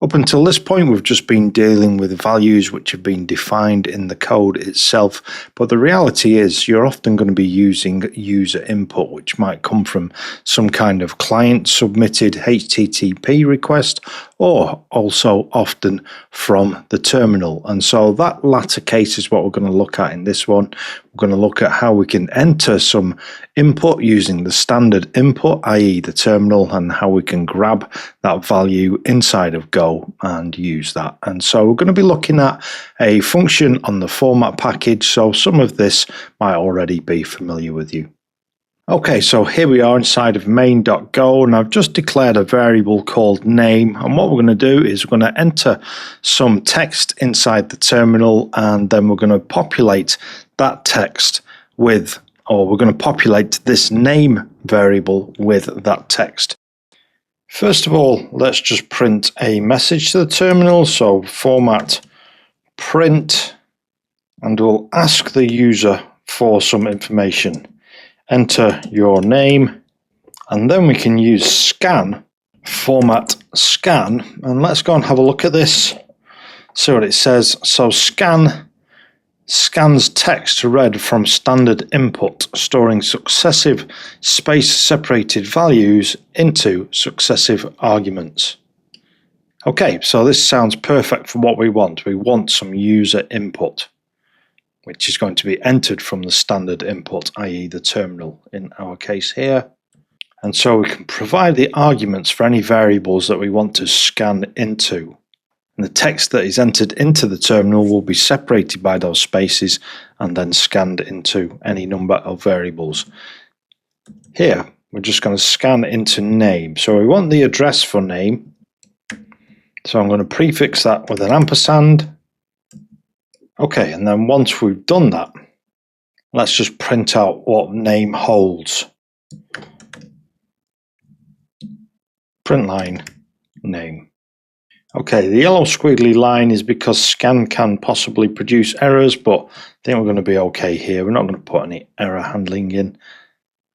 Up until this point, we've just been dealing with values which have been defined in the code itself, but the reality is you're often going to be using user input, which might come from some kind of client submitted HTTP request, or also often from the terminal. And so that latter case is what we're going to look at in this one. We're going to look at how we can enter some input using the standard input, i.e. the terminal, and how we can grab that value inside of Go and use that. And so we're going to be looking at a function on the format package, so some of this might already be familiar with you. Okay, so here we are inside of main.go, and I've just declared a variable called name, and what we're going to do is we're going to enter some text inside the terminal, and then we're going to populate that text with, or we're going to populate this name variable with that text. First of all, let's just print a message to the terminal, so format print, and we'll ask the user for some information. Enter your name, and then we can use scan, format scan, and let's go and have a look at this, see what it says. So scan scans text read from standard input, storing successive space-separated values into successive arguments. Okay, so this sounds perfect for what we want. We want some user input, which is going to be entered from the standard input, i.e. the terminal in our case here. And so we can provide the arguments for any variables that we want to scan into. And the text that is entered into the terminal will be separated by those spaces and then scanned into any number of variables. Here, we're just going to scan into name. So we want the address for name. So I'm going to prefix that with an ampersand. Okay, and then once we've done that, let's just print out what name holds. Print line, name. Okay, the yellow squiggly line is because scan can possibly produce errors, but I think we're going to be okay here. We're not going to put any error handling in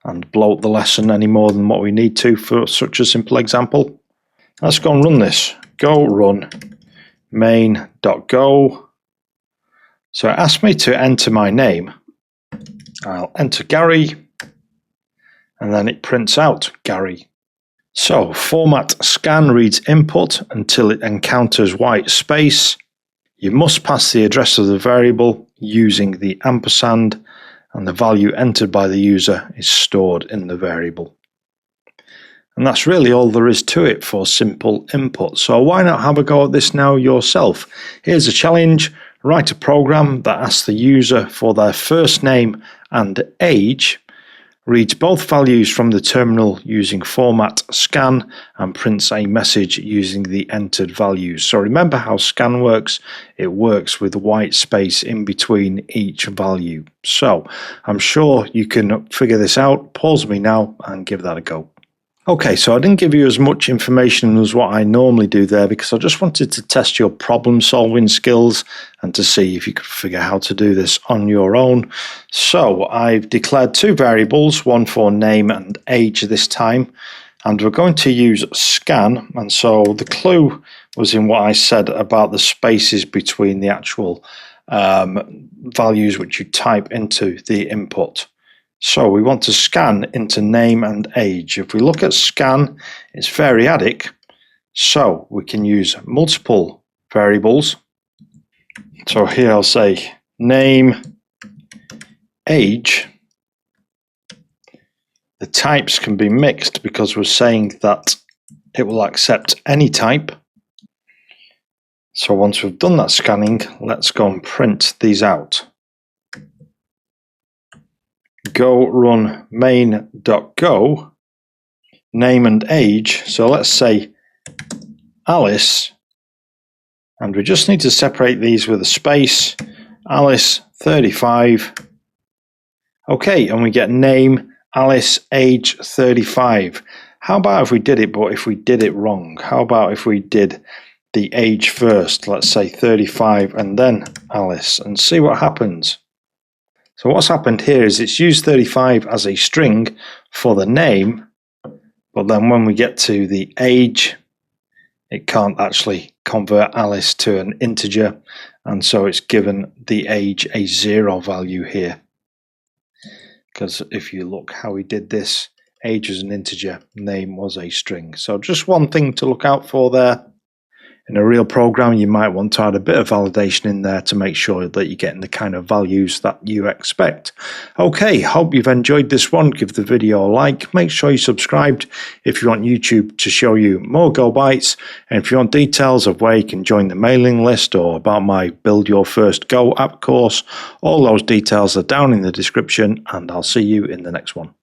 and bloat the lesson any more than what we need to for such a simple example. Let's go and run this. Go run main.go. So it asked me to enter my name. I'll enter Gary, and then it prints out Gary. So format scan reads input until it encounters white space. You must pass the address of the variable using the ampersand, and the value entered by the user is stored in the variable. And that's really all there is to it for simple input. So why not have a go at this now yourself? Here's a challenge. Write a program that asks the user for their first name and age, reads both values from the terminal using format scan, and prints a message using the entered values. So remember how scan works. It works with white space in between each value. So I'm sure you can figure this out. Pause me now and give that a go. Okay, so I didn't give you as much information as what I normally do there because I just wanted to test your problem solving skills and to see if you could figure out how to do this on your own. So I've declared two variables, one for name and age this time, and we're going to use scan. And so the clue was in what I said about the spaces between the actual values which you type into the input. So we want to scan into name and age. If we look at scan, it's variadic, so we can use multiple variables. So here I'll say name, age. The types can be mixed because we're saying that it will accept any type. So once we've done that scanning, let's go and print these out. Go run main.go, name and age. So let's say Alice, and we just need to separate these with a space. Alice 35. Okay, and we get name, Alice, age 35. How about if we did it, but if we did it wrong? How about if we did the age first, let's say 35, and then Alice, and see what happens? So what's happened here is it's used 35 as a string for the name, but then when we get to the age, it can't actually convert Alice to an integer, and so it's given the age a 0 value here. Because if you look how he did this, age is an integer, name was a string. So just one thing to look out for there. In a real program, you might want to add a bit of validation in there to make sure that you're getting the kind of values that you expect. Okay, hope you've enjoyed this one. Give the video a like. Make sure you subscribed if you want YouTube to show you more Go Bytes. And if you want details of where you can join the mailing list or about my Build Your First Go app course, all those details are down in the description, and I'll see you in the next one.